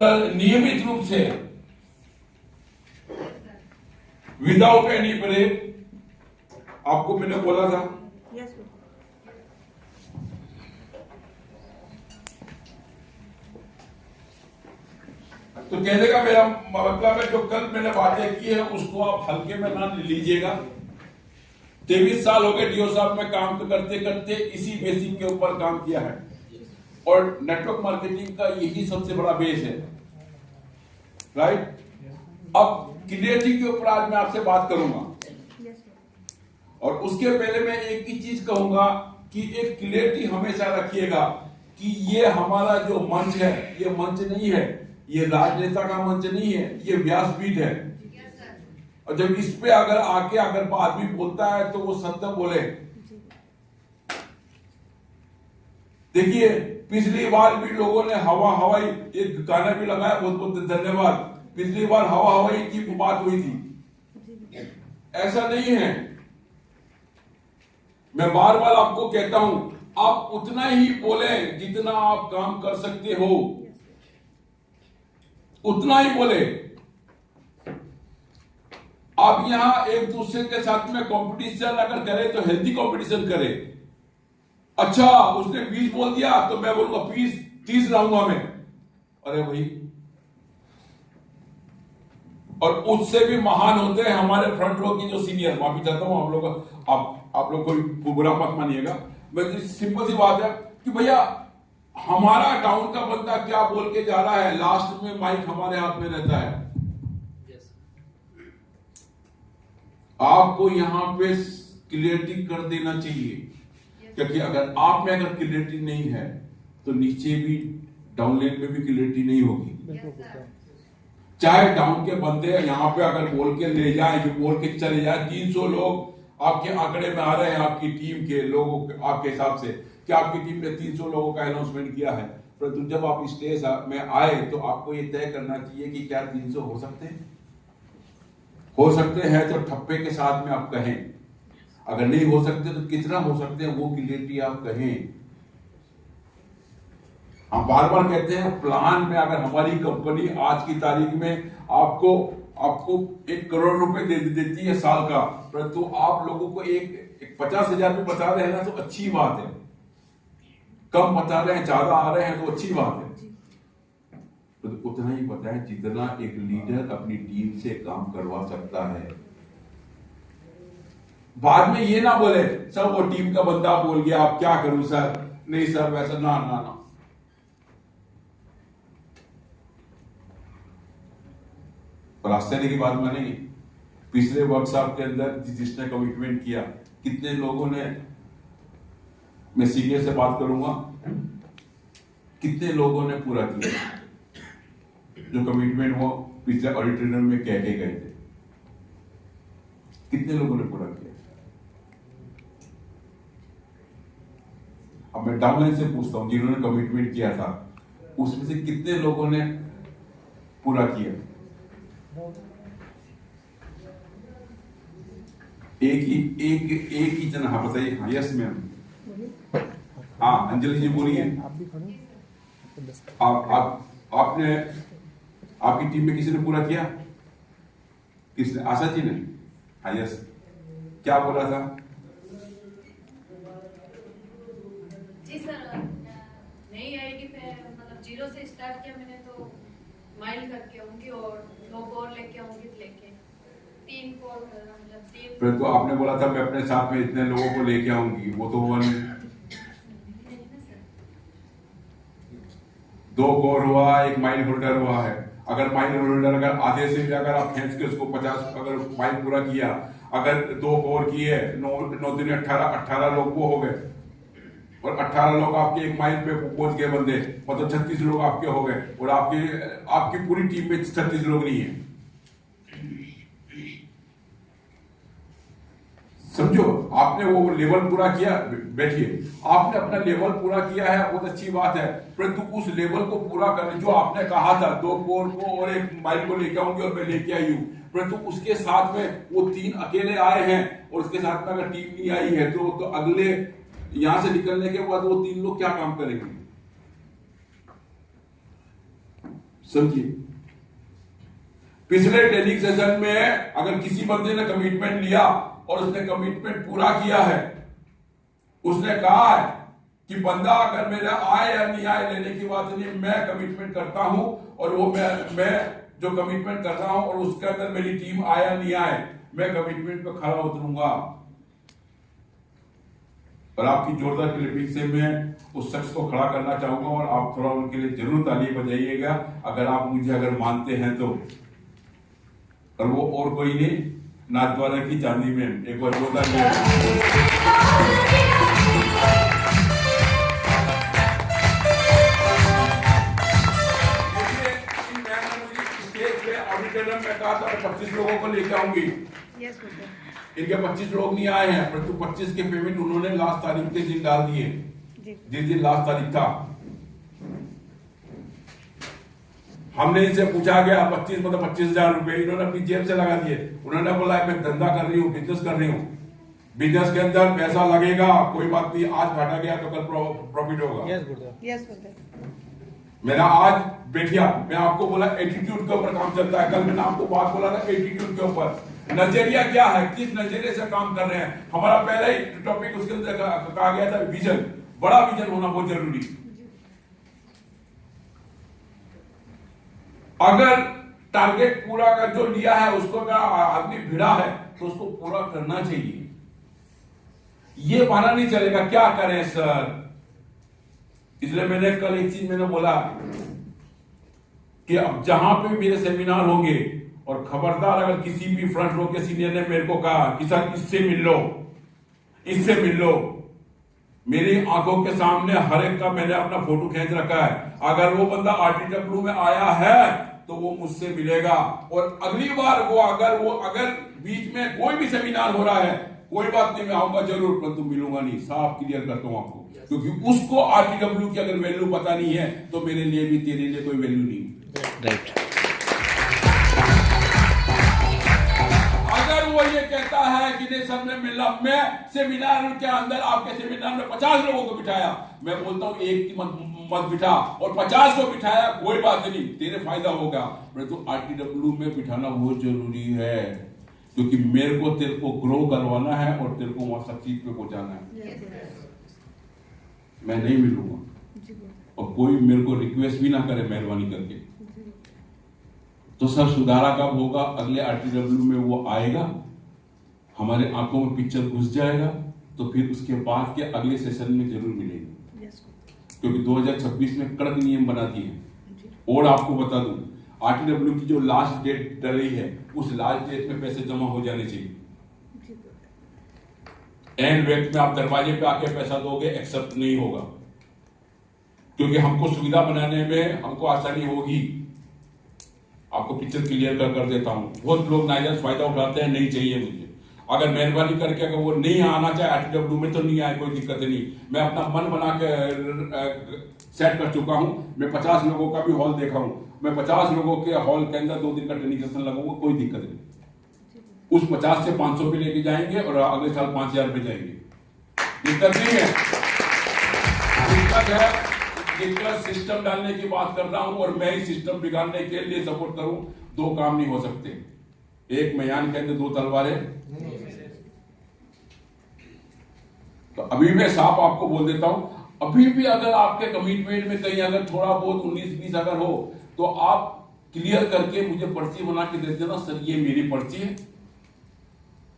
नियमित रूप से विदाउट एनी ब्रेक, आपको मैंने बोला था तो कहने का मेरा मतलब है जो कल मैंने बातें की है उसको आप हल्के में ना लीजिएगा। 23 साल हो गए डीओ साहब में काम करते करते इसी बेसिक के ऊपर काम किया है और नेटवर्क मार्केटिंग का यही सबसे बड़ा बेस है, राइट। अब क्लियरिटी के ऊपर आज मैं आपसे बात करूंगा और उसके पहले मैं एक ही चीज कहूंगा कि एक क्लियरिटी हमेशा रखिएगा कि ये हमारा जो मंच है ये मंच नहीं है, ये राजनेता का मंच नहीं है, ये व्यासपीठ है। और जब इस पे अगर आके अगर आदमी बोलता है तो वो सत्य बोले। देखिए पिछली बार भी लोगों ने हवा हवाई एक गाना भी लगाया, बहुत बहुत धन्यवाद। पिछली बार हवा हवाई की बात हुई थी, ऐसा नहीं है। मैं बार बार आपको कहता हूं आप उतना ही बोले जितना आप काम कर सकते हो, उतना ही बोले। आप यहां एक दूसरे के साथ में कंपटीशन अगर करें तो हेल्दी कंपटीशन करें। अच्छा उसने 20 बोल दिया तो मैं बोलूंगा 30 लाऊंगा मैं, अरे भाई। और उससे भी महान होते हैं हमारे फ्रंट रो की जो सीनियर, माफी चाहता हूं आप लोग, आप लोग कोई बुरा मत मानिएगा। बस सिंपल सी बात है कि भैया हमारा टाउन का बंदा क्या बोल के जा रहा है, लास्ट में माइक हमारे हाथ में रहता है। आपको यहां पे क्लियरिटी कर देना चाहिए, क्योंकि अगर आप में अगर क्लियरिटी नहीं है तो नीचे भी डाउन लेन में भी क्लियरिटी नहीं होगी। चाहे डाउन के बंदे यहां पे अगर बोल के ले जाए, जो बोल के चले जाए, 300 लोग आपके आंकड़े में आ रहे हैं आपकी टीम के लोगों के, आपके हिसाब से कि आपकी टीम ने 300 लोगों का अनाउंसमेंट किया है, परंतु जब आप स्टेज में आए तो आपको ये तय करना चाहिए कि क्या 300 हो सकते हैं। हो सकते हैं तो ठप्पे के साथ में आप कहें, अगर नहीं हो सकते तो कितना हो सकते हैं वो क्लियरिटी आप कहें। हम बार बार कहते हैं प्लान में अगर हमारी कंपनी आज की तारीख में आपको 1 करोड़ रुपए दे देती है साल का, परंतु आप लोगों को एक 50,000 रुपये बता रहे हैं ना तो अच्छी बात है। कम बता रहे हैं, ज्यादा आ रहे हैं तो अच्छी बात है। तो उतना ही पता है जितना एक लीडर अपनी टीम से काम करवा सकता है। बाद में ये ना बोले सर वो टीम का बंदा बोल गया आप क्या करूं सर, नहीं सर वैसा ना ना ना। और आश्चर्य की बात मानेंगे, पिछले वर्कशॉप के अंदर जिसने कमिटमेंट किया, कितने लोगों ने, मैं सीनियर से बात करूंगा, कितने लोगों ने पूरा किया जो कमिटमेंट वो पिछले ऑडिटोरियम में कह के गए थे, कितने लोगों ने पूरा किया। अब मैं डाउनलाइन से पूछता हूं जिन्होंने कमिटमेंट किया था उसमें से कितने लोगों ने पूरा किया। एक ही जना। हाँ बताइए। हाँ यस मैम। हाँ अंजलि जी बोलिए। आपने आपकी टीम में किसी ने पूरा किया? किसने? आशा जी ने। हाँ यस। क्या बोला था? जी सर, नई आईडी पे मतलब 0 से स्टार्ट किया मैंने, तो माइल करके आऊंगी और 2 और लेके आऊंगी, लेके 3 कोर मतलब 3। फिर तो आपने बोला था मैं अपने साथ में इतने लोगों को लेके आऊंगी, वो तो हुआ नहीं। 2 कोर हुआ, 1 माइल होल्डर हुआ है। अगर माइल होल्डर अगर आधे से भी अगर आप खींच के उसको 50 अगर माइल पूरा किया, अगर 2 कोर किए 9 दिन 18 लोग वो हो गए और 18 लोग आपके 1 माइल पे पहुंच गए बंदे, मतलब 36 लोग आपके हो गए और आपकी पूरी टीम में 36 लोग नहीं है। समझो आपने वो लेवल पूरा किया। बैठिए, आपने अपना लेवल पूरा किया है, बहुत अच्छी बात है, परंतु उस लेवल को पूरा करने जो आपने कहा था 2 कोर को और 1 माइल को लेके आऊंगी और मैं लेके आई हूं, परंतु उसके साथ में वो 3 अकेले आए हैं और उसके साथ में अगर टीम नहीं आई है तो अगले यहां से निकलने के बाद वो 3 लोग क्या काम करेंगे? समझिए, पिछले ट्रेनिंग सेशन में अगर किसी बंदे ने कमिटमेंट लिया और उसने कमिटमेंट पूरा किया है, उसने कहा है कि बंदा अगर मेरा आए या नहीं आए लेने की बात नहीं, मैं कमिटमेंट करता हूं और वो मैं जो कमिटमेंट कर रहा हूं और उसके अंदर मेरी टीम आया नहीं आए, मैं कमिटमेंट पे खड़ा उतरूंगा। और आपकी जोरदार क्लिपिंग से मैं उस शख्स को खड़ा करना चाहूंगा और आप थोड़ा उनके लिए जरूर ताली बजाइएगा अगर आप मुझे अगर मानते हैं तो। और वो और कोई नहीं, नाथद्वारा की चांदी में एक बार जोरदार मैं कहा था 25 लोगों को लेके आऊंगी। इनके 25 लोग नहीं आए हैं, परंतु 25 के पेमेंट उन्होंने लास्ट तारीख के दिन डाल दिए, जिस दिन लास्ट तारीख था। हमने इनसे पूछा गया 25 मतलब 25,000 रुपए, इन्होंने अपनी जेब से लगा दिए। उन्होंने बोला मैं धंधा कर रही हूँ, बिजनेस कर रही हूँ, बिजनेस के अंदर पैसा लगेगा, कोई बात नहीं, आज घाटा गया तो कल प्रॉफिट होगा। मेरा आज बैठिया, मैं आपको बोला एटीट्यूड के ऊपर काम चलता है। कल मैंने आपको बात बोला था एटीट्यूड के ऊपर, नजरिया क्या है, किस नजरिए से काम कर रहे हैं। हमारा पहला ही टॉपिक उसके अंदर कहा गया था विजन, बड़ा विजन होना बहुत जरूरी। अगर टारगेट पूरा कर जो लिया है उसको अगर आदमी भिड़ा है तो उसको पूरा करना चाहिए। ये बहाना नहीं चलेगा क्या करें सर। इसलिए मैंने कल एक चीज मैंने बोला कि अब जहां पे मेरे सेमिनार होंगे और खबरदार अगर किसी भी फ्रंट रो के सीनियर ने मेरे को कहा कि सर इससे मिल लो, इससे मिल लो, मेरी आंखों के सामने हर एक का मैंने अपना फोटो खींच रखा है। अगर वो बंदा RTW में आया है तो वो मुझसे मिलेगा। और अगली बार वो अगर बीच में कोई भी सेमिनार हो रहा है, कोई बात नहीं, मैं आऊंगा जरूर, परंतु मिलूंगा नहीं। साफ क्लियर करता हूं आपको, क्योंकि उसको RTW की अगर वैल्यू पता नहीं है तो मेरे लिए भी तेरे लिए कोई वैल्यू नहीं। राइट। अगर वो ये कहता है कि नहीं सर ने मिला, मैं सेमिनार के अंदर आपके सेमिनार में 50 लोगों को बिठाया, मैं बोलता हूं एक मत बिठा, और 50 को बिठाया कोई बात नहीं, तेरे फायदा होगा, परंतु RTW में बिठाना बहुत जरूरी है, क्योंकि मेरे को तेरे को ग्रो करवाना है और तेरे को वहां सक्सीड पे पहुंचाना है। मैं नहीं मिलूंगा और कोई मेरे को रिक्वेस्ट भी ना करे मेहरबानी करके। तो सर सुधारा कब होगा? अगले RTW में वो आएगा, हमारे आंखों में पिक्चर घुस जाएगा, तो फिर उसके बाद के अगले सेशन में जरूर मिलेगा। क्योंकि 2026 में कड़क नियम बना दिए। और आपको बता दूं, RTW की जो लास्ट डेट डली है, उस लास्ट डेट में पैसे जमा हो जाने चाहिए। एंड वक्त में आप दरवाजे पे आके पैसा दोगे, एक्सेप्ट नहीं होगा, क्योंकि हमको सुविधा बनाने में हमको आसानी होगी। आपको पिक्चर क्लियर कर देता हूं। बहुत लोग नाजायज फायदा उठाते हैं, नहीं चाहिए मुझे। अगर मेहरबानी करके अगर वो नहीं आना चाहे RTW में तो नहीं आए, कोई दिक्कत नहीं। मैं अपना मन बना के सेट कर चुका हूं। मैं 50 लोगों का भी हॉल देखा हूं, मैं 50 लोगों के हॉल के अंदर 2 दिन का ट्रेनिंग सेशन लगाऊंगा, कोई दिक्कत नहीं। उस 50 से 500 पे लेके जाएंगे और अगले साल 5000 पे जाएंगे, दिक्कत नहीं है। दिक्कत है सिस्टम डालने की बात कर रहा हूं, और मैं ही सिस्टम बिगाड़ने के लिए सपोर्ट करूं। 2 काम नहीं हो सकते, एक मयान के अंदर 2 तलवारें। तो अभी मैं साफ आपको बोल देता हूं, अभी भी अगर आपके कमिटमेंट में कहीं अगर थोड़ा बहुत 19-20 अगर हो तो आप क्लियर करके मुझे पर्ची बना के दे देना, सर ये मेरी पर्ची है।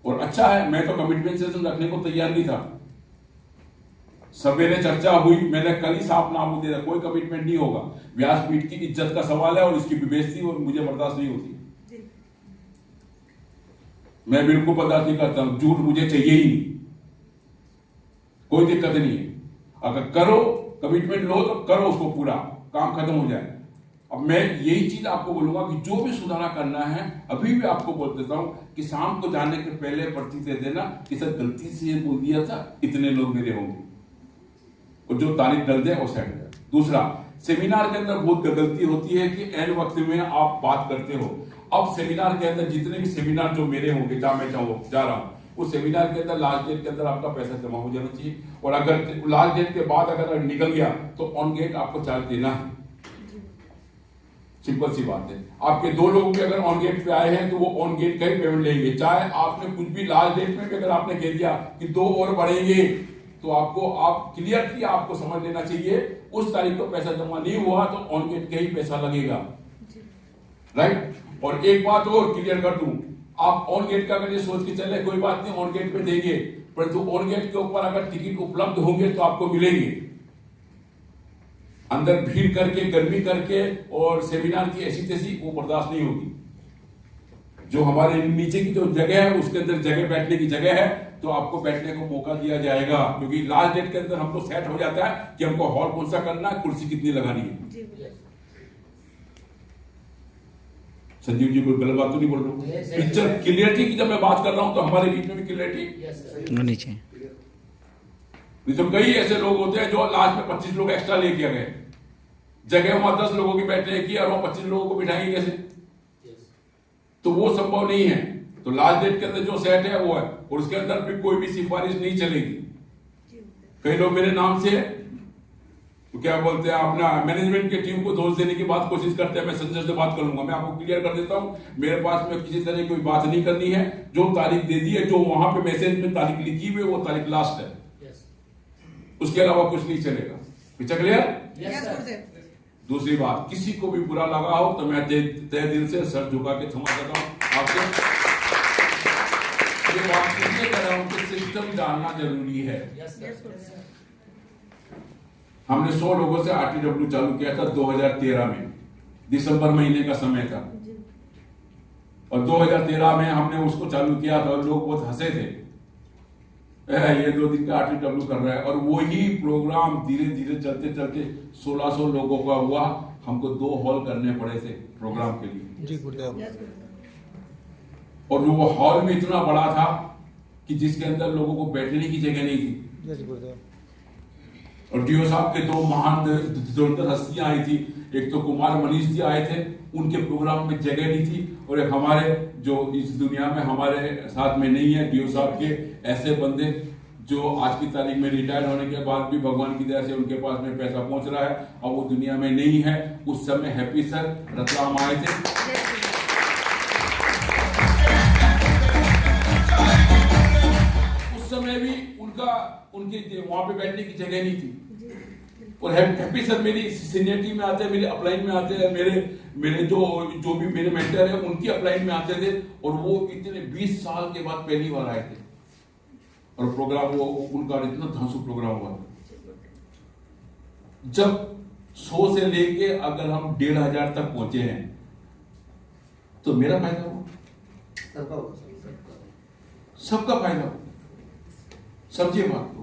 और अच्छा है, मैं तो कमिटमेंट सेशन रखने को तैयार नहीं था। सवेरे चर्चा हुई, मैंने कल ही साफ नाम दे दिया, कोई कमिटमेंट नहीं होगा। व्यासपीठ की इज्जत का सवाल है और इसकी बेइज्जती और मुझे बर्दाश्त नहीं होती। मैं बिल्कुल बर्दाश्त नहीं करता हूं, झूठ मुझे चाहिए ही नहीं, कोई दिक्कत नहीं है। अगर करो कमिटमेंट लो तो करो उसको पूरा, काम खत्म हो जाए। अब मैं यही चीज आपको बोलूंगा कि जो भी सुधारा करना है, अभी भी आपको बोल देता हूं कि शाम को जाने के पहले पर्ची दे देना कि सर गलती से ये बोल दिया था, इतने लोग मेरे होंगे, और जो तारीख डल जाए वो सेट हो जाए। दूसरा, सेमिनार के अंदर बहुत गलती होती है कि एंड वक्त में आप बात करते हो। अब सेमिनार के अंदर जितने भी सेमिनार जो मेरे होंगे, जहां मैं जा रहा हूं, उस सेमिनार के अंदर लास्ट डेट के अंदर आपका पैसा जमा हो जाना चाहिए। और अगर लास्ट डेट के बाद अगर निकल गया तो ऑन गेट आपको चार्ज देना है। सिंपल सी बात है। आपके 2 लोग भी अगर ऑन गेट पे आए हैं तो वो ऑन गेट का ही पेमेंट लेंगे, चाहे आपने कुछ भी लास्ट डेट में भी अगर आपने कह दिया कि 2 और बढ़ेंगे तो आपको आप क्लियरली आपको समझ लेना चाहिए उस तारीख को पैसा जमा नहीं हुआ तो ऑन गेट का ही पैसा लगेगा, राइट। और एक बात और क्लियर कर दूं, आप ऑन गेट का अगर ये सोच के चले कोई बात नहीं ऑन गेट पे देंगे, परंतु ऑन गेट के ऊपर अगर टिकट उपलब्ध होंगे तो आपको मिलेंगे। अंदर भीड़ करके गर्मी करके और सेमिनार की ऐसी तैसी वो बर्दाश्त नहीं होगी। जो हमारे नीचे की जो जगह है उसके अंदर जगह बैठने की जगह है तो आपको बैठने को मौका दिया जाएगा, क्योंकि लास्ट डेट के अंदर हमको सेट हो जाता है कि हमको हॉल कौन सा करना है, कुर्सी कितनी लगानी है। संजीव जी कोई गलत बात तो नहीं बोल रहा हूँ? पिक्चर क्लियरिटी की जब मैं बात कर रहा हूं तो हमारे बीच में भी क्लियरिटी होनी चाहिए। नहीं तो कई ऐसे लोग होते हैं जो लास्ट में 25 लोग एक्स्ट्रा लेके गए, जगह वहां 10 लोगों की बैठने की और वहां 25 लोगों को बिठाएंगे कैसे? तो वो संभव नहीं है। तो लास्ट डेट के अंदर जो सेट है वो है, और उसके अंदर भी कोई भी सिफारिश नहीं चलेगी। कई लोग मेरे नाम से तो क्या बोलते हैं अपना मैनेजमेंट की टीम को दोष देने की बात कोशिश करते हैं। मैं संजय से बात कर लूंगा, मैं आपको क्लियर कर देता हूं, मेरे पास में किसी तरह की कोई बात नहीं करनी है। जो तारीख दे दी है, जो वहां पे मैसेज में तारीख लिखी हुई है वो तारीख लास्ट है, उसके अलावा कुछ नहीं चलेगा। Picture clear? दूसरी बात, किसी को भी बुरा लगा हो तो मैं तहे दिल से सर झुका के क्षमा करता हूं आपसे। ये बात इसलिए कर रहा हूं कि सिस्टम डालना जरूरी है। हमने 100 लोगों से RTW चालू किया था 2013 में, दिसंबर महीने का समय था, और 2013 में हमने उसको चालू किया था और लोग बहुत हंसे थे, ये 2 दिन का RTW कर रहा है। और वही प्रोग्राम धीरे धीरे चलते चलते 1600 लोगों का हुआ। हमको 2 हॉल करने पड़े थे प्रोग्राम के लिए, और वो हॉल में इतना बड़ा था कि जिसके अंदर लोगों को बैठने की जगह नहीं थी। और डीओ साहब के 2 महान दुर्लभ हस्तियां आई थी, एक तो कुमार मनीष जी आए थे, उनके प्रोग्राम में जगह नहीं थी, और एक हमारे जो इस दुनिया में हमारे साथ में नहीं है डीओ साहब के ऐसे बंदे जो आज की तारीख में रिटायर होने के बाद भी भगवान की दया से उनके पास में पैसा पहुंच रहा है और वो दुनिया में नहीं है। उस समय हैप्पी सर रतलाम आए थे, उस समय भी उनकी वहां पे बैठने की जगह नहीं थी। और हैप्पी सर मेरी सीनियरिटी में आते हैं, मेरे अपलाइन में आते हैं, मेरे जो भी मेरे मेंटर है उनकी अपलाइन में आते थे, और वो इतने 20 साल के बाद पहली बार आए थे, और प्रोग्राम वो उनका इतना धांसू प्रोग्राम हुआ। जब 100 से लेके अगर हम 1500 तक पहुंचे हैं तो मेरा फायदा हुआ, सबका फायदा हुआ। समझिए बात को।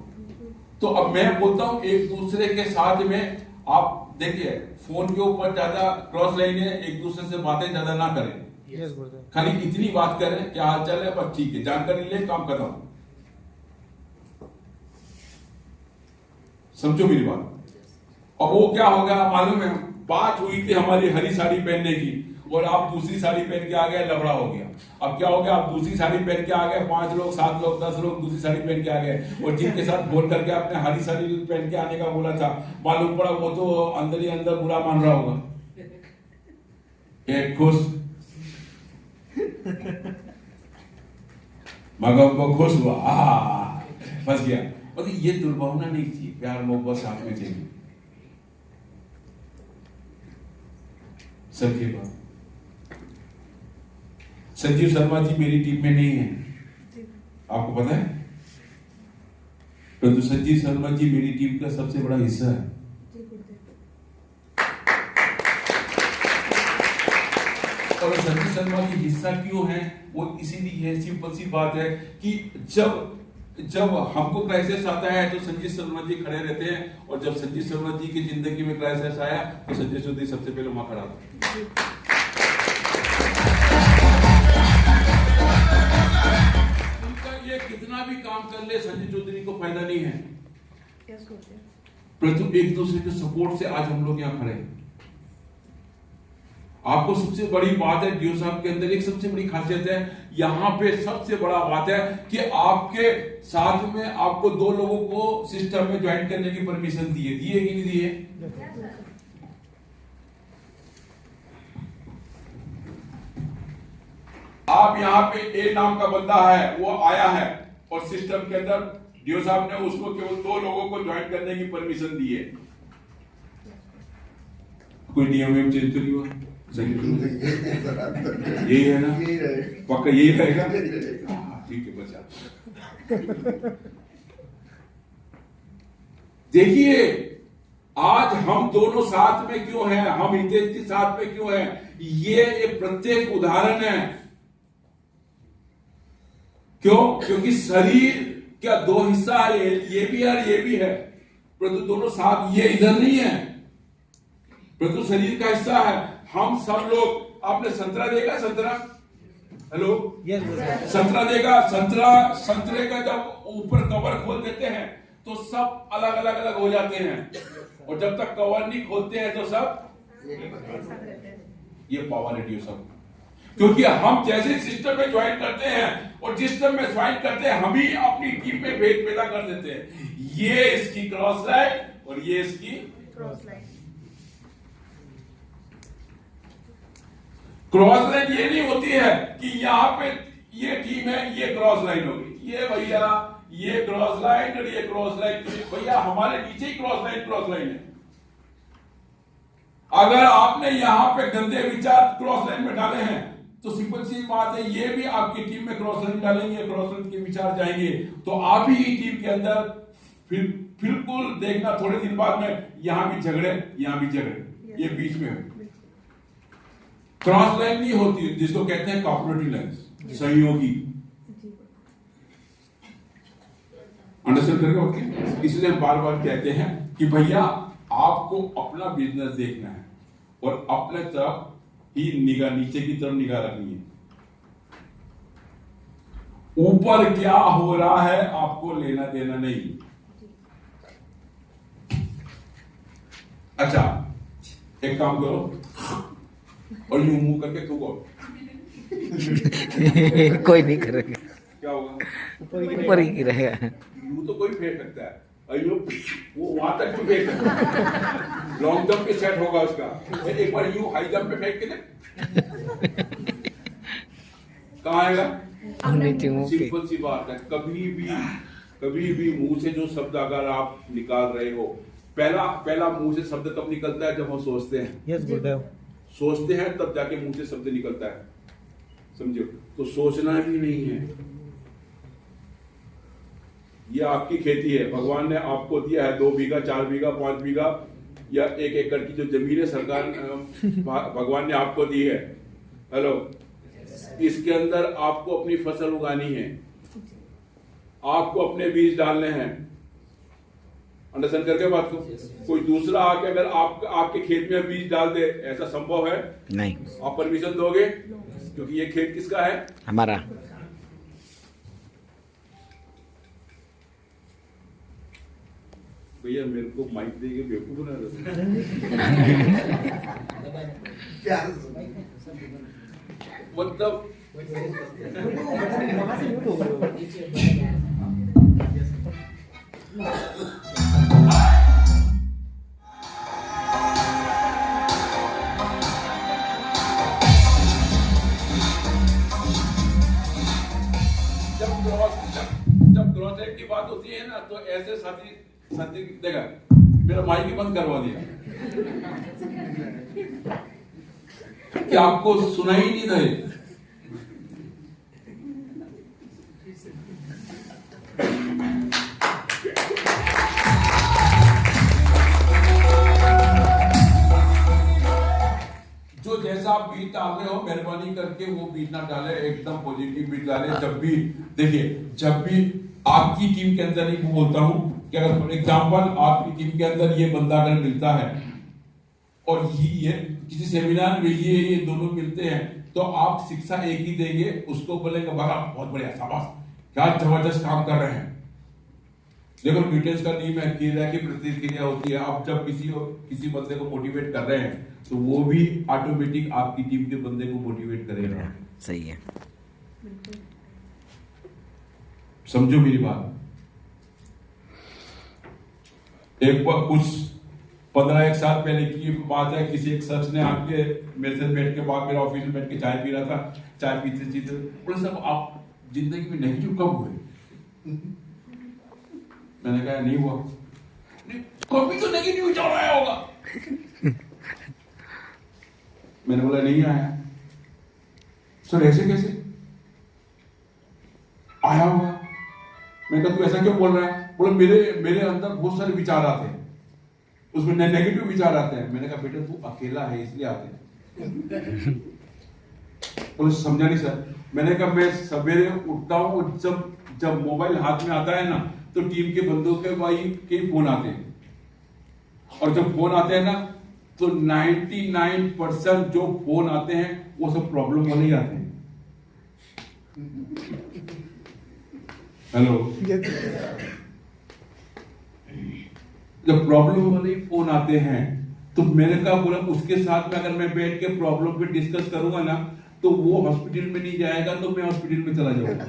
तो अब मैं बोलता हूं एक दूसरे के साथ में आप देखिए, फोन के ऊपर ज्यादा क्रॉस लाइन है, एक दूसरे से बातें ज्यादा ना करें, खाली इतनी बात करें क्या हाल चाल है, बस ठीक है, जानकारी ले, काम खत्म। समझो मेरी बात। अब वो क्या होगा मालूम है, बात हुई थी हमारी हरी साड़ी पहनने की, और आप दूसरी साड़ी पहन के आ गए, लफड़ा हो गया। अब क्या हो गया, आप दूसरी साड़ी पहन के आ गए, 5 लोग 7 लोग 10 लोग दूसरी साड़ी पहन के आ गए, और जिनके साथ बोल करके आपने हरी साड़ी पहन के आने का बोला था, मालूम पड़ा वो तो अंदर ही अंदर बुरा मान रहा होगा। एक खुश मगम को खुश हुआ, फंस गया। और ये दुर्भावना नहीं चाहिए, प्यार मोहब्बत साथ में चाहिए। सच्ची बात, संजीव शर्मा जी मेरी टीम में नहीं है, आपको पता है, परंतु संजीव शर्मा जी मेरी टीम का सबसे बड़ा हिस्सा है। और संजीव शर्मा जी हिस्सा क्यों है, वो इसीलिए है, सिंपल सी बात है कि जब हमको क्राइसिस आता है तो संजीव शर्मा जी खड़े रहते हैं, और जब संजीव शर्मा जी की जिंदगी में क्राइसिस आया तो संजय चौधरी सबसे पहले वहां खड़ा था। उनका ये कितना भी काम कर ले संजय चौधरी को फायदा नहीं है, परंतु एक दूसरे के सपोर्ट से आज हम लोग यहाँ खड़े हैं। आपको सबसे बड़ी बात है डीओ साहब के अंदर एक सबसे बड़ी खासियत है, यहाँ पे सबसे बड़ा बात है कि आपके साथ में आपको 2 लोगों को सिस्टम में ज्वाइन करने की परमिशन दिए कि नहीं दिए? आप यहाँ पे ए नाम का बंदा है, वो आया है और सिस्टम के अंदर डीओ साहब ने उसको केवल 2 लोगों को ज्वाइन करने की परमिशन दी है। कोई नियम में चेंज तो नहीं हुआ? सही यही है ना? पक्का यही रहेगा? ठीक है, बचा। देखिए आज हम दोनों साथ में क्यों हैं, हम हितेश जी साथ में क्यों हैं, ये एक प्रत्येक उदाहरण है। क्यों? क्योंकि शरीर क्या 2 हिस्सा है, ये भी है और ये भी है, परंतु दोनों साथ, ये इधर नहीं है, परंतु शरीर का हिस्सा है। हम सब लोग, आपने संतरा देखा? संतरा, हेलो, संतरा देखा? संतरे का जब ऊपर कवर खोल देते हैं तो सब अलग अलग अलग हो जाते हैं, और जब तक कवर नहीं खोलते हैं तो सब ये पावर है सब। क्योंकि हम जैसे सिस्टम में ज्वाइन करते हैं और जिस सिस्टम में ज्वाइन करते हैं, हम ही अपनी टीम में भेद पैदा कर देते हैं। ये इसकी क्रॉस लाइन और ये इसकी क्रॉस लाइन। क्रॉस लाइन ये नहीं होती है कि यहां पे ये टीम है, ये क्रॉस लाइन होगी, ये भैया ये क्रॉस लाइन और ये क्रॉस लाइन, भैया हमारे नीचे ही क्रॉस लाइन है। अगर आपने यहां पे गंदे विचार क्रॉस लाइन में डाले हैं तो सिंपल सी बात है, ये भी आपकी टीम में क्रॉस लाइन डालेंगे, क्रॉस लाइन के विचार जाएंगे, तो आप ही टीम के अंदर फिर बिल्कुल देखना थोड़े दिन बाद में यहां भी झगड़े, यहां भी झगड़े, ये बीच में क्रॉस लाइन नहीं होती है, जिसको कहते हैं कॉपरेटिव लाइन, सहयोगी। अंडरस्टैंड करेगा? ओके। इसलिए हम बार बार कहते हैं कि भैया आपको अपना बिजनेस देखना है और अपने तरफ ही निगाह, नीचे की तरफ निगाह रखनी है। ऊपर क्या हो रहा है आपको लेना देना नहीं। अच्छा, एक काम करो और यूं मुंह करके थूको। कोई नहीं करेगा, क्या होगा? ऊपर ही रहेगा। यूं तो कोई फेंक सकता है, अयो वो वहां तक भी फेंक सकता है, लॉन्ग जंप पे सेट होगा उसका। एक बार यूं हाई जंप पे फेंक के दे, कहां आएगा? सिंपल सी बात है। कभी भी मुंह से जो शब्द अगर आप निकाल रहे हो, पहला मुंह से शब्द कब निकलता है? जब हम सोचते हैं। यस गुरुदेव। सोचते हैं तब जाके मुंह से शब्द निकलता है, समझो। तो सोचना भी नहीं है। ये आपकी खेती है, भगवान ने आपको दिया है 2 बीघा, 4 बीघा, 5 बीघा या 1 एकड़ की जो जमीन है सरकार भगवान ने आपको दी है। हेलो, इसके अंदर आपको अपनी फसल उगानी है, आपको अपने बीज डालने हैं। अंडरस्टैंड करके बात को? कोई दूसरा आके अगर आपके खेत में बीज डाल दे, ऐसा संभव है? नहीं। आप परमिशन दोगे? क्योंकि ये खेत किसका है? हमारा। भैया मेरे को माइक देके बेवकूफ बना रहे। मतलब जब क्रॉस लाइन की बात होती है ना, तो ऐसे साथी देखा मेरा माइक ही बंद करवा दिया कि आपको सुनाई नहीं दे। जो जैसा आप बीज डाल रहे हो, मेहरबानी करके वो बीज ना डाले, एकदम पॉजिटिव बीज डाले। जब भी देखिए, जब भी आपकी टीम के अंदर ही बोलता हूं कि अगर फॉर एग्जाम्पल आपकी टीम के अंदर ये बंदा अगर मिलता है और ये किसी सेमिनार में ये दोनों मिलते हैं, तो आप शिक्षा एक ही देंगे, उसको बोलेंगे बड़ा बहुत बढ़िया, शाबाश, क्या जबरदस्त काम कर रहे हैं। देखो न्यूटन का नियम है, क्रिया की प्रतिक्रिया होती है। आप जब किसी बंदे को मोटिवेट कर रहे हैं तो वो भी ऑटोमेटिक आपकी टीम के बंदे को मोटिवेट करेगा। सही है, समझो मेरी बात। एक बार 15 साल पहले की बात है, किसी एक शख्स ने आके मेरे से बैठ के बाद मेरे ऑफिस में बैठ के चाय पी रहा था, चाय पीते पीते बोले साहब आप जिंदगी में नेगेटिव कब हुए? मैंने कहा नहीं हुआ। नहीं, कभी तो नेगेटिव विचार आया होगा। मैंने बोला नहीं आया। सर ऐसे कैसे आया होगा? मैंने कहा तू ऐसा क्यों बोल रहा है? बोला मेरे अंदर बहुत सारे विचार आते हैं, उसमें नेगेटिव विचार आते हैं। मैंने कहा बेटा तू अकेला है इसलिए आते हैं। बोले समझा नहीं सर। मैंने कहा मैं सवेरे उठता हूँ, जब मोबाइल हाथ में आता है ना तो टीम के बंदों के भाई के फोन आते हैं, और जब फोन आते हैं ना तो 99% जो फोन आते हैं वो सब प्रॉब्लम वाले ही आते हैं। हेलो, जब प्रॉब्लम वाले फोन आते हैं तो मैंने कहा बोला उसके साथ में अगर मैं बैठ के प्रॉब्लम पे डिस्कस करूंगा ना तो वो हॉस्पिटल में नहीं जाएगा तो मैं हॉस्पिटल में चला जाऊंगा।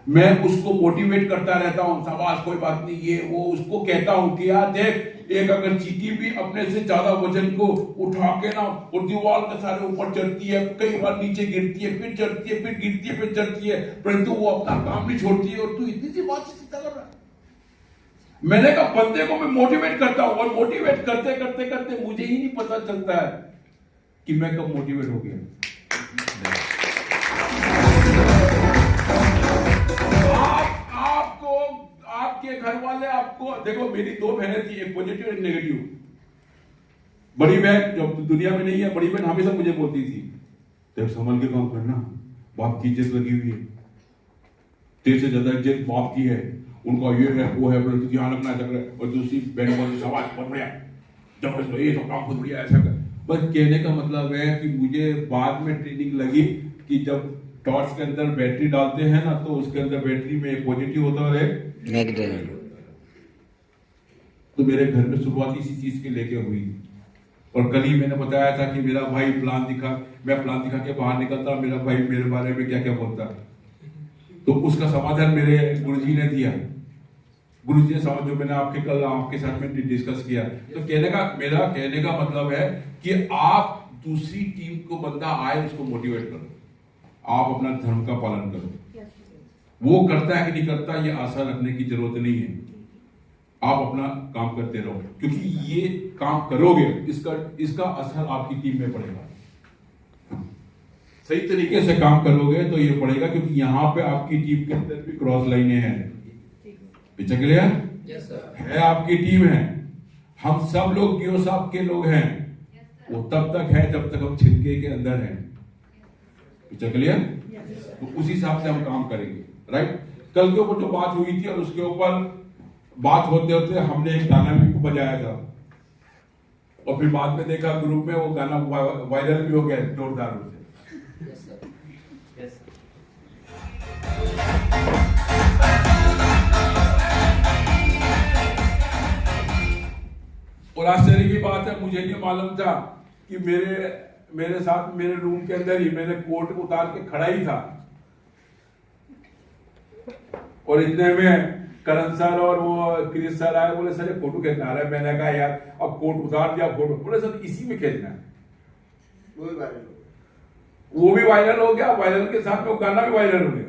मैं उसको मोटिवेट करता रहता हूं, शाबाश कोई बात नहीं, ये वो उसको कहता हूं कि यार देख, एक अगर चींटी भी अपने से ज्यादा वजन को उठा के ना और दीवार के सारे ऊपर चढ़ती है, कई बार नीचे गिरती है, फिर चढ़ती है, फिर गिरती है, फिर चढ़ती है, परंतु वो अपना काम नहीं छोड़ती है, और तू इतनी सी बात से चिंता कर रहा है। मैंने कहा बंदे को मैं मोटिवेट करता हूं, और मोटिवेट करते करते करते मुझे ही नहीं पता चलता है कि मैं कब मोटिवेट हो गया। आपके घर वाले आपको देखो, मेरी 2 बहनें थी, एक पॉजिटिव एक नेगेटिव। बड़ी बहन जो दुनिया में नहीं है, बड़ी बहन हमेशा मुझे बोलती थी तेरे संभल के काम करना, बाप की इज्जत लगी हुई है, तेरे से ज्यादा इज्जत बाप की है, उनका ये है वो है, बोले ध्यान रखना ऐसा करे। और दूसरी बहन बोलती सवाल बहुत बढ़िया, जब ये तो काम बहुत बढ़िया ऐसा कर। बस कहने का मतलब है कि मुझे बाद में ट्रेनिंग लगी कि जब टॉर्च के अंदर बैटरी डालते हैं ना तो उसके अंदर बैटरी में एक पॉजिटिव होता है नेगेटिव। तो मेरे घर में शुरुआत इसी चीज के लेके हुई। और कल ही मैंने बताया था कि मेरा भाई प्लान दिखा, मैं प्लान दिखा के बाहर निकलता, मेरा भाई मेरे बारे में क्या क्या बोलता, तो उसका समाधान मेरे गुरुजी ने दिया। गुरुजी ने समझ, जो मैंने कल आपके साथ में डिस्कस किया। तो मेरा कहने का मतलब है कि आप दूसरी टीम को बंदा आए उसको मोटिवेट करो, आप अपना धर्म का पालन करो। वो करता है कि नहीं करता ये आशा रखने की जरूरत नहीं है, आप अपना काम करते रहो, क्योंकि ये काम करोगे इसका असर आपकी टीम में पड़ेगा। सही तरीके से काम करोगे तो ये पड़ेगा, क्योंकि यहाँ पे आपकी टीम के अंदर भी क्रॉस लाइनें हैं। पीछे क्लियर है? आपकी टीम है, हम सब लोग गियो साहब के लोग हैं, वो तब तक है जब तक हम छिलके के अंदर हैं। पीछे क्लियर? तो उसी हिसाब से हम काम करेंगे, राइट। कल के ऊपर जो बात हुई थी और उसके ऊपर बात होते होते हमने एक गाना भी बजाया था, और फिर बाद में देखा ग्रुप में वो गाना वायरल भी हो गया जोरदार रूप से। और आश्चर्य की बात है, मुझे नहीं मालूम था कि मेरे साथ मेरे रूम के अंदर ही मैंने कोट उतार के खड़ा ही था, और इतने में करण सर और वो क्रिस सर आए, बोले सर ये फोटो खींचना रहा है। मैंने कहा यार अब कोट उतार दिया, फोटो, बोले सर इसी में खींचना है। वो भी वायरल हो गया, वायरल के साथ में गाना भी वायरल हो गया।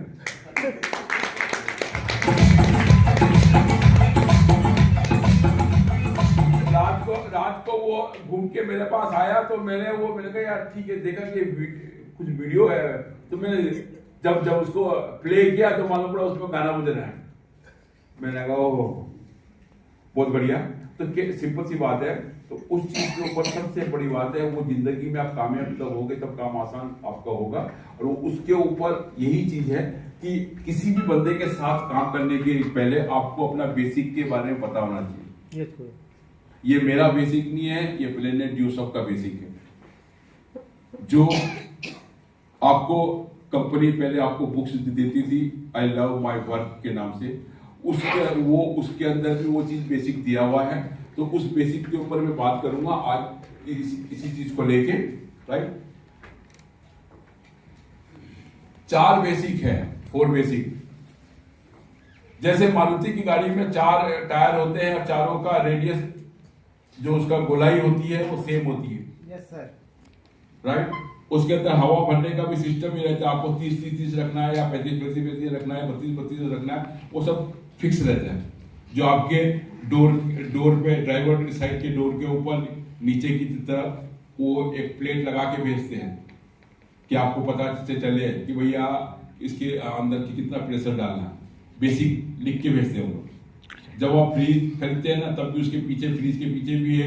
रात को वो घूम के मेरे पास आया तो मैंने कहा यार ठीक है, देखा कि कुछ वीडियो है, तो मैंने जब उसको प्ले किया तो मालूम पड़ा उसमें गाना बज रहा है। मैंने कहा ओह बहुत बढ़िया। तो सिंपल सी बात है, तो उस चीज के ऊपर सबसे बड़ी बात है, वो जिंदगी में आप कामयाब तब होगे तब काम आसान आपका होगा। और उसके ऊपर यही चीज है कि किसी भी बंदे के साथ काम करने के पहले आपको अपना बेसिक के बारे में पता होना चाहिए। ये मेरा बेसिक नहीं है, ये प्लेनेट ड्यूसॉफ का बेसिक है, जो आपको कंपनी पहले आपको बुक्स देती थी आई लव माय वर्क के नाम से, उसके अंदर भी वो चीज बेसिक दिया हुआ है। तो उस बेसिक के ऊपर मैं बात करूंगा आज इसी चीज को लेके, राइट। 4 बेसिक है, 4 बेसिक। जैसे मारुति की गाड़ी में 4 टायर होते हैं और चारों का रेडियस जो उसका गोलाई होती है वो सेम होती है। Yes sir. राइट। उसके अंदर हवा भरने का भी सिस्टम ही रहता है, आपको 30-30 रखना है या 35-35 रखना है, 32-32 रखना है, वो सब फिक्स रहता है। जो आपके डोर पे ड्राइवर साइड के डोर के ऊपर नीचे की तरफ वो एक प्लेट लगा के भेजते हैं कि आपको पता चले कि भैया इसके अंदर की कितना प्रेशर डालना है, बेसिक लिख के भेजते हैं वो लोग। जब आप फ्रीज खरीदते हैं ना तब भी उसके पीछे, फ्रीज के पीछे भी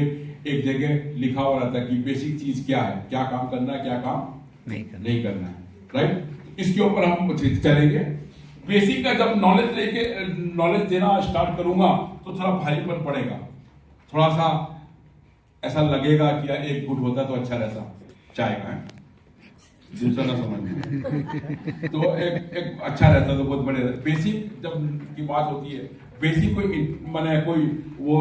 एक जगह लिखा हुआ रहता है कि बेसिक चीज क्या है, क्या काम करना है, क्या काम नहीं करना है। राइट। इसके ऊपर हम चलेंगे। बेसिक का जब नॉलेज देना स्टार्ट करूंगा तो थोड़ा भारीपन पड़ेगा, थोड़ा सा ऐसा लगेगा कि यार एक गुट होता तो अच्छा रहता चाय का, है दूसरा ना समझ में तो एक अच्छा रहता तो बहुत बढ़िया। बेसिक जब की बात होती है, बेसिक कोई वो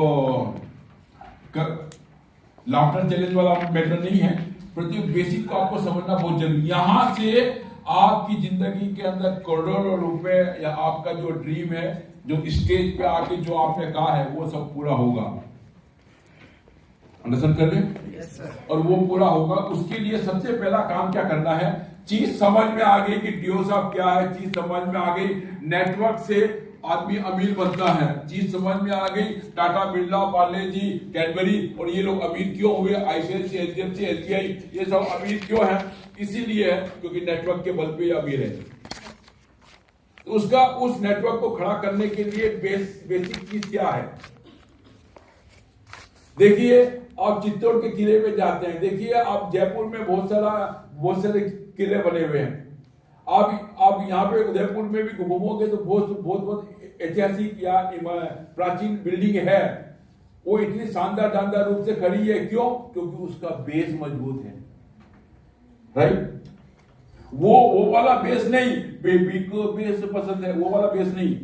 लाफ्टर चैलेंज वाला मैटर नहीं है, परंतु बेसिक को आपको समझना बहुत जरूरी। यहाँ से आपकी जिंदगी के अंदर करोड़ों रुपए या आपका जो ड्रीम है, जो स्टेज पे आके जो आपने कहा है वो सब पूरा होगा। अंडरस्टैंड कर रहे? Yes sir. और वो पूरा होगा, उसके लिए सबसे पहला काम क्या करना है, चीज समझ में आ गई कि डीओ साहब क्या है, चीज समझ में आ गई नेटवर्क से आदमी अमीर बनता है, चीज समझ में आ गई टाटा बिरला, पार्ले जी, कैडबरी और ये लोग अमीर क्यों हुए, आईसीआईसी, एचडीएफसी, एसबीआई, ये सब अमीर क्यों है, इसीलिए है क्योंकि नेटवर्क के बल पे ये अमीर है। तो उसका उस नेटवर्क को खड़ा करने के लिए बेसिक चीज क्या है। देखिए आप चित्तौड़ के किले पे जाते हैं, देखिए आप जयपुर में बहुत सारे किले बने हुए हैं। आप यहाँ पे उदयपुर में भी घूमोगे तो बहुत ऐतिहासिक या प्राचीन बिल्डिंग है, वो इतनी शानदार रूप से खड़ी है। क्यों? क्योंकि उसका बेस मजबूत है। राइट। वो वाला बेस नहीं, बेबी को बेस पसंद है, वो वाला बेस नहीं।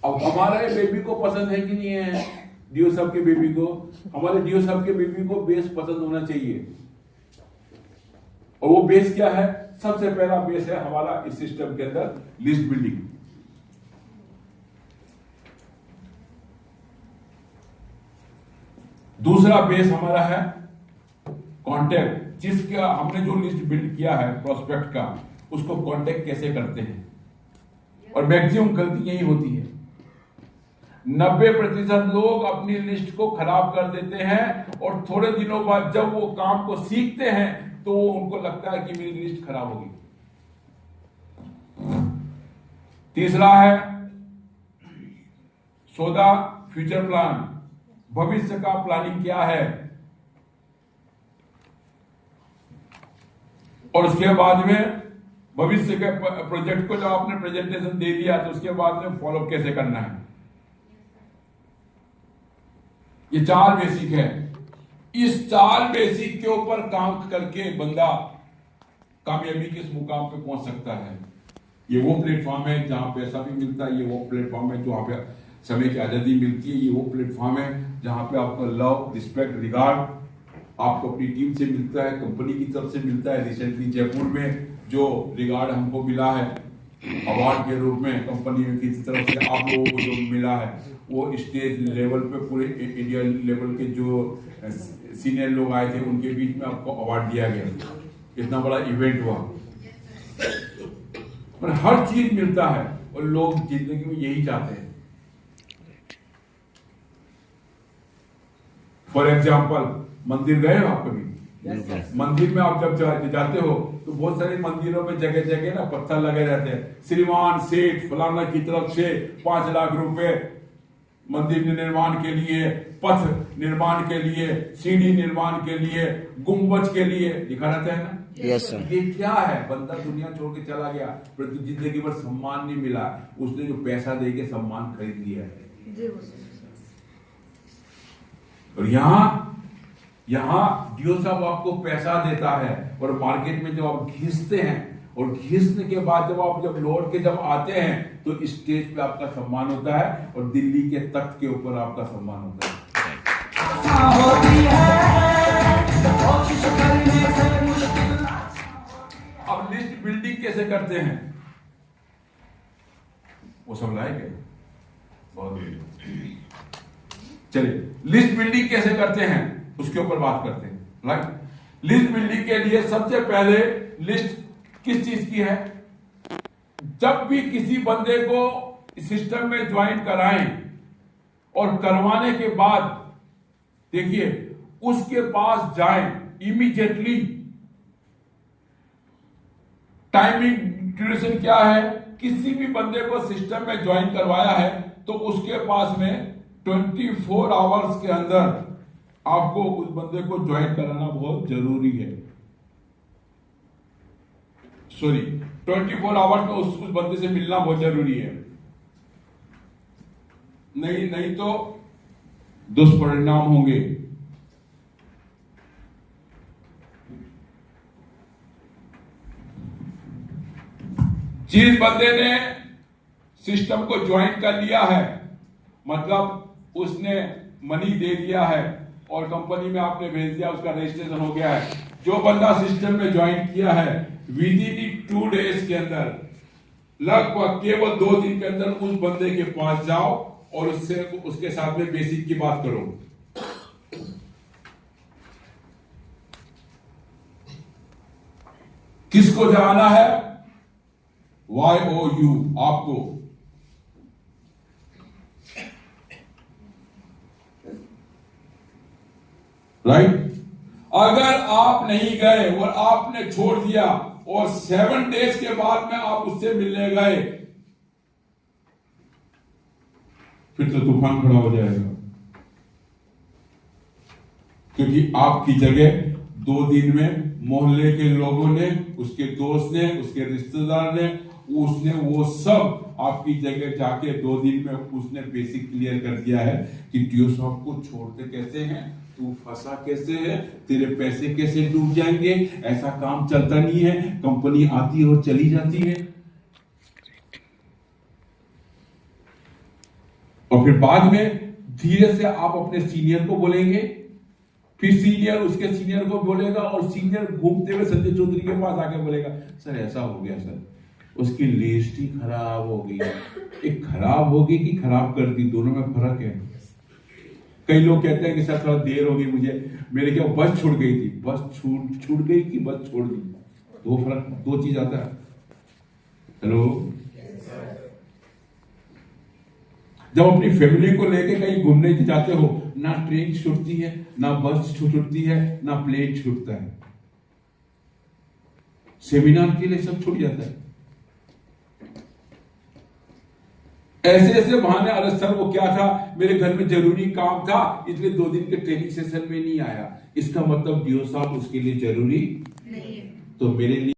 अब हमारे बेबी को पसंद है कि नहीं है, डीओ साहब के बेबी को, हमारे डीओ साहब के बेबी को बेस पसंद होना चाहिए। और वो बेस क्या है? सबसे पहला बेस है हमारा इस सिस्टम के अंदर लिस्ट बिल्डिंग। दूसरा बेस हमारा है कांटेक्ट, जिसका हमने जो लिस्ट बिल्ड किया है प्रोस्पेक्ट का, उसको कांटेक्ट कैसे करते हैं। और मैक्सिमम गलती यही होती है, 90% लोग अपनी लिस्ट को खराब कर देते हैं और थोड़े दिनों बाद जब वो काम को सीखते हैं तो उनको लगता है कि मेरी लिस्ट खराब होगी। तीसरा है सौदा, फ्यूचर प्लान, भविष्य का प्लानिंग क्या है। और उसके बाद में भविष्य के प्रोजेक्ट को जब आपने प्रेजेंटेशन दे दिया तो उसके बाद में फॉलोअप कैसे करना है। ये 4 बेसिक है। इस 4 बेसिक के ऊपर काम करके बंदा कामयाबी के इस मुकाम पे पहुंच सकता है। ये वो प्लेटफॉर्म है जहां पैसा भी मिलता है, ये वो प्लेटफॉर्म है जहां पे समय की आजादी मिलती है, ये वो प्लेटफॉर्म है जहां पे आपको लव, रिस्पेक्ट, रिगार्ड आपको अपनी टीम से मिलता है, कंपनी की तरफ से मिलता है। रिसेंटली जयपुर में जो रिगार्ड हमको मिला है अवार्ड के रूप में कंपनी की तरफ से आप लोगों को जो मिला है, वो स्टेज लेवल पे पूरे इंडिया लेवल के जो सीनियर लोग आए थे उनके बीच में आपको अवार्ड दिया गया। इतना बड़ा इवेंट हुआ और हर चीज मिलता है और लोग जिंदगी में यही चाहते हैं। फॉर एग्जाम्पल, मंदिर गए हो आप कभी? मंदिर में आप जब जाते हो तो बहुत सारे मंदिरों में जगह जगह ना पत्थर लगे रहते हैं, श्रीमान सेठ फलाना की तरफ से 5 लाख रुपए मंदिर निर्माण के लिए, पथ निर्माण के लिए, सीढ़ी निर्माण के लिए, गुंबज के लिए लिखा रहता है ना। Yes sir. ये क्या है? बंदा दुनिया छोड़ के चला गया, परंतु जिंदगी भर सम्मान नहीं मिला, उसने जो पैसा दे के सम्मान खरीद लिया है। और यहाँ डीओ साहब आपको पैसा देता है और मार्केट में जब आप घिसते हैं और घिसने के बाद जब लौट के जब आते हैं तो स्टेज पे आपका सम्मान होता है और दिल्ली के तख्त के ऊपर आपका सम्मान होता है। अब लिस्ट बिल्डिंग कैसे करते हैं? वो सब लाएंगे। बहुत बढ़िया। चलिए, लिस्ट बिल्डिंग कैसे करते हैं उसके ऊपर बात करते हैं। राइट, लिस्ट बिल्डिंग के लिए सबसे पहले लिस्ट किस चीज की है? जब भी किसी बंदे को सिस्टम में ज्वाइन कराएं और करवाने के बाद देखिए उसके पास जाएं इमीडिएटली। टाइमिंग ड्यूरेशन क्या है? किसी भी बंदे को सिस्टम में ज्वाइन करवाया है तो उसके पास में 24 आवर्स के अंदर आपको उस बंदे को ज्वाइन कराना बहुत जरूरी है। सॉरी, 24 आवर्स में उस बंदे से मिलना बहुत जरूरी है। नहीं तो दुष्परिणाम होंगे। जिस बंदे ने सिस्टम को ज्वाइन कर लिया है, मतलब उसने मनी दे दिया है और कंपनी में आपने भेज दिया, उसका रजिस्ट्रेशन हो गया है। जो बंदा सिस्टम में ज्वाइन किया है विद इन 2 डेज के अंदर, लगभग केवल 2 दिन के अंदर उस बंदे के पास जाओ और उसके साथ में बेसिक की बात करो। किसको जाना है? YOU आपको। राइट, अगर आप नहीं गए और आपने छोड़ दिया और 7 डेज के बाद में आप उससे मिलने गए, फिर तो तूफान खड़ा हो जाएगा। क्योंकि आपकी जगह 2 दिन में मोहल्ले के लोगों ने, उसके दोस्त ने, उसके रिश्तेदार ने, उसने वो सब आपकी जगह जाके 2 दिन में उसने बेसिक क्लियर कर दिया है कि टीओ साहब को छोड़ते कैसे हैं, तू फंसा कैसे है, तेरे पैसे कैसे डूब जाएंगे, ऐसा काम चलता नहीं है, कंपनी आती और चली जाती है। और फिर बाद में धीरे से आप अपने सीनियर को बोलेंगे, फिर सीनियर उसके सीनियर को बोलेगा और सीनियर घूमते हुए संजय चौधरी के पास आके बोलेगा, सर ऐसा हो गया सर, उसकी लिस्ट ही खराब हो गई। एक खराब होगी कि खराब कर दी, दोनों में फर्क है। कई लोग कहते हैं कि सर थोड़ा देर हो गई मुझे, मेरे क्या बस छूट गई थी। बस छूट गई कि बस छोड़ दी, दो चीज आता है। हेलो, जब अपनी फैमिली को लेके कहीं घूमने जाते हो, ना ट्रेन छूटती है, ना बस छूटती है, ना प्लेन छूटता है, सेमिनार के लिए सब छूट जाता है। ऐसे बहाने, अरे सर वो क्या था, मेरे घर में जरूरी काम था इसलिए 2 दिन के ट्रेनिंग सेशन में नहीं आया। इसका मतलब डीओ साहब उसके लिए जरूरी नहीं है, तो मेरे लिए